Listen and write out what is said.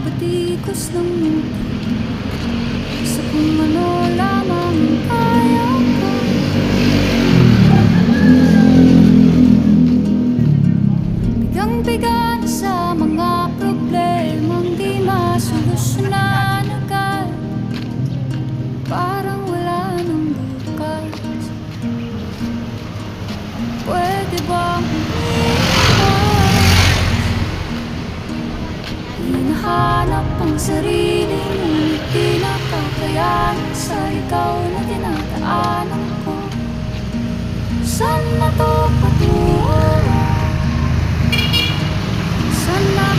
batikos ng mundo sa kung ano lamang ang kaya ko. Bigang-biga na sa mga problemang di masolusyonan agad, parang wala nang bukas. Pwede bang hinahanap ang sarili, ngunit di nakakayanan sa ikaw na dinadaanan ko. Saan na to patungo? Saan na